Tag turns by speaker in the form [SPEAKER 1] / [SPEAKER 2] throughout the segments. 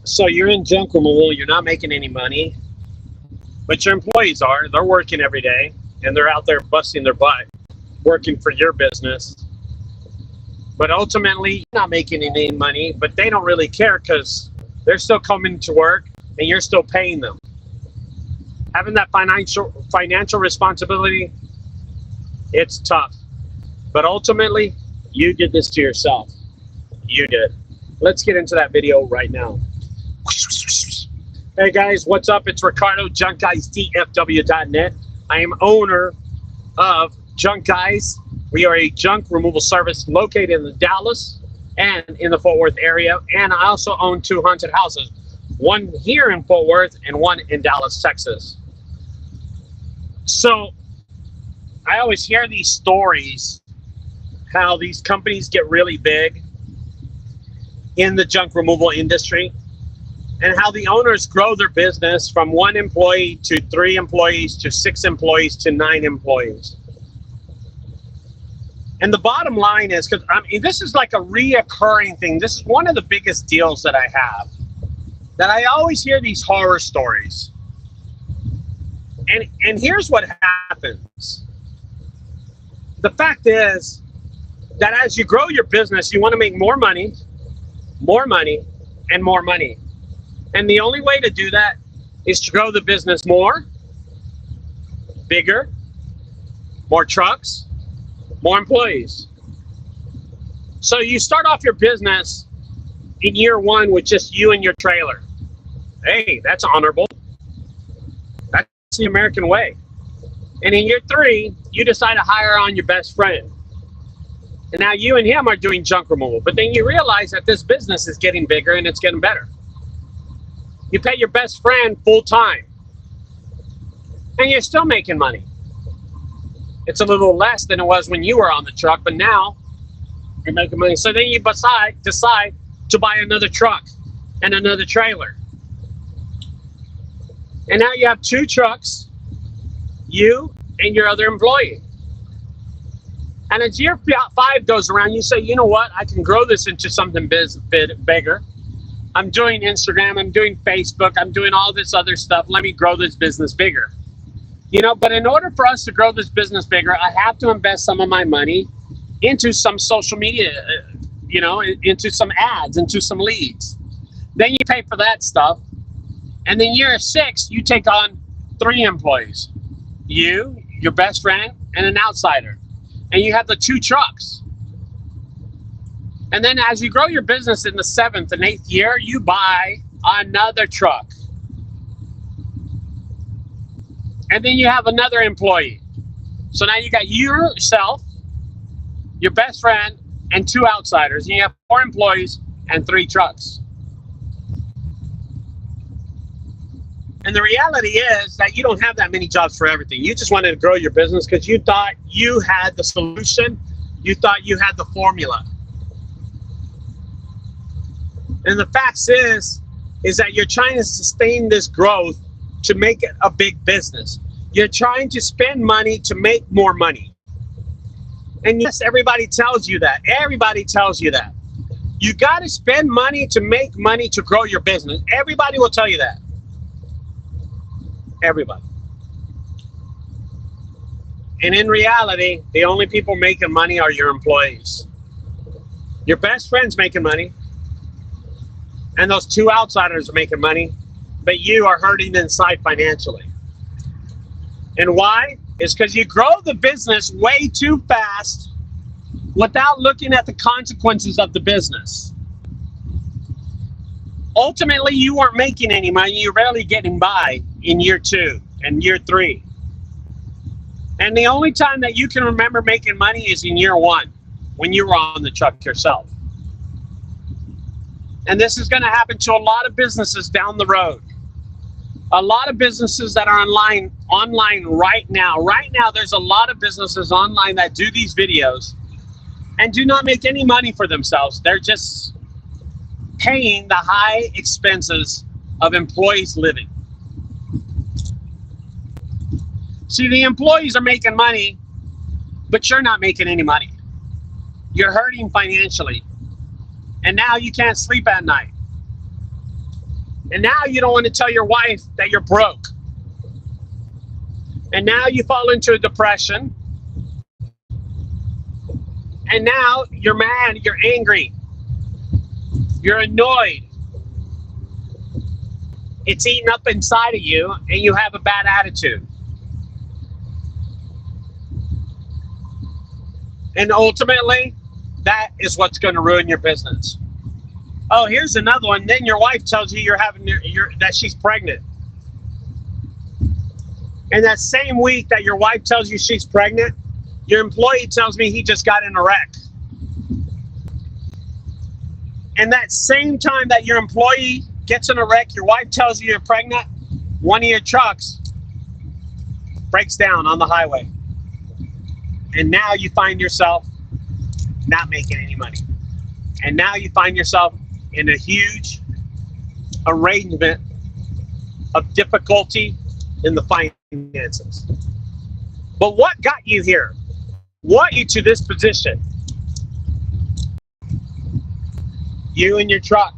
[SPEAKER 1] So you're in junk removal, you're not making any money, but your employees are. They're working every day, and they're out there busting their butt, working for your business. But ultimately, you're not making any money, but they don't really care because they're still coming to work, and you're still paying them. Having that financial responsibility, it's tough. But ultimately, you did this to yourself. You did. Let's get into that video right now. Hey guys, what's up? It's Ricardo, junkguysdfw.net. I am owner of Junk Guys. We are a junk removal service located in the Dallas and in the Fort Worth area. And I also own 2 haunted houses, one here in Fort Worth and one in Dallas, Texas. So I always hear these stories, how these companies get really big in the junk removal industry, and how the owners grow their business from 1 employee to 3 employees to 6 employees to 9 employees. And the bottom line is, because I mean, this is like a reoccurring thing. This is one of the biggest deals that I have, that I always hear these horror stories. And here's what happens. The fact is that as you grow your business, you want to make more money, and more money. And the only way to do that is to grow the business more, bigger, more trucks, more employees. So you start off your business in year 1 with just you and your trailer. Hey, that's honorable. That's the American way. And in year 3, you decide to hire on your best friend. And now you and him are doing junk removal. But then you realize that this business is getting bigger and it's getting better. You pay your best friend full time, and you're still making money. It's a little less than it was when you were on the truck, but now you're making money. So then you decide to buy another truck and another trailer. And now you have 2 trucks, you and your other employee. And as year 5 goes around, you say, you know what, I can grow this into something bigger. I'm doing Instagram, I'm doing Facebook, I'm doing all this other stuff. Let me grow this business bigger. You know, but in order for us to grow this business bigger, I have to invest some of my money into some social media, you know, into some ads, into some leads. Then you pay for that stuff. And then year 6, you take on 3 employees. You, your best friend, and an outsider. And you have the 2 trucks. And then as you grow your business in the 7th and 8th year, you buy another truck. And then you have another employee. So now you got yourself, your best friend, and 2 outsiders. And you have 4 employees and 3 trucks. And the reality is that you don't have that many jobs for everything. You just wanted to grow your business because you thought you had the solution. You thought you had the formula. And the fact is that you're trying to sustain this growth to make it a big business. You're trying to spend money to make more money. And yes, everybody tells you that. Everybody tells you that. You got to spend money to make money to grow your business. Everybody will tell you that. Everybody. And in reality, the only people making money are your employees. Your best friend's making money. And those 2 outsiders are making money, but you are hurting inside financially. And why? It's because you grow the business way too fast without looking at the consequences of the business. Ultimately, you weren't making any money. You're barely getting by in year 2 and year 3. And the only time that you can remember making money is in year 1, when you were on the truck yourself. And this is going to happen to a lot of businesses down the road. A lot of businesses that are online right now. Right now, there's a lot of businesses online that do these videos and do not make any money for themselves. They're just paying the high expenses of employees living. See, the employees are making money, but you're not making any money. You're hurting financially. And now you can't sleep at night. And now you don't want to tell your wife that you're broke. And now you fall into a depression. And now you're mad, you're angry, you're annoyed. It's eating up inside of you, and you have a bad attitude. And ultimately, that is what's going to ruin your business. Oh, here's another one. Then your wife tells you that she's pregnant. And that same week that your wife tells you she's pregnant, your employee tells me he just got in a wreck. And that same time that your employee gets in a wreck, your wife tells you you're pregnant, one of your trucks breaks down on the highway. And now you find yourself not making any money. And now you find yourself in a huge arrangement of difficulty in the finances. But what got you here? What got you to this position? You and your truck.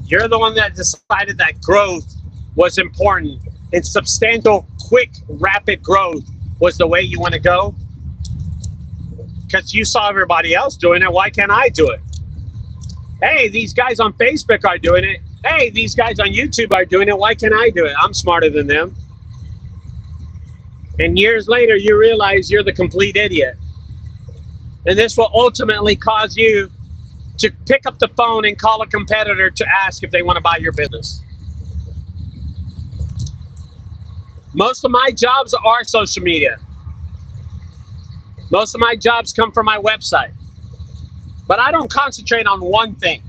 [SPEAKER 1] You're the one that decided that growth was important, and substantial, quick, rapid growth was the way you want to go. Because you saw everybody else doing it, why can't I do it? Hey, these guys on Facebook are doing it. Hey, these guys on YouTube are doing it. Why can't I do it? I'm smarter than them. And years later, you realize you're the complete idiot. And this will ultimately cause you to pick up the phone and call a competitor to ask if they want to buy your business. Most of my jobs are social media. Most of my jobs come from my website. But I don't concentrate on one thing.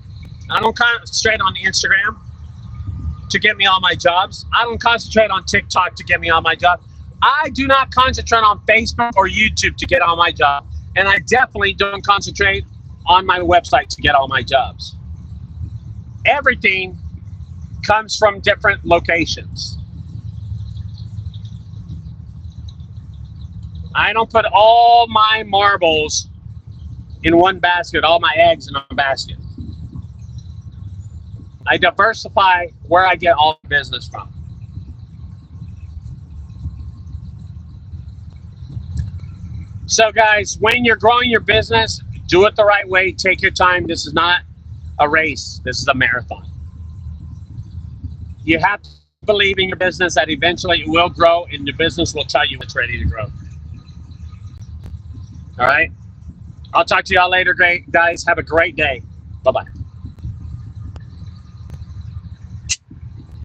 [SPEAKER 1] I don't concentrate on Instagram to get me all my jobs. I don't concentrate on TikTok to get me all my jobs. I do not concentrate on Facebook or YouTube to get all my jobs. And I definitely don't concentrate on my website to get all my jobs. Everything comes from different locations. I don't put all my marbles in one basket, all my eggs in one basket. I diversify where I get all the business from. So guys, when you're growing your business, do it the right way. Take your time. This is not a race. This is a marathon. You have to believe in your business that eventually it will grow, and the business will tell you it's ready to grow. All right? I'll talk to y'all later, guys. Have a great day. Bye-bye.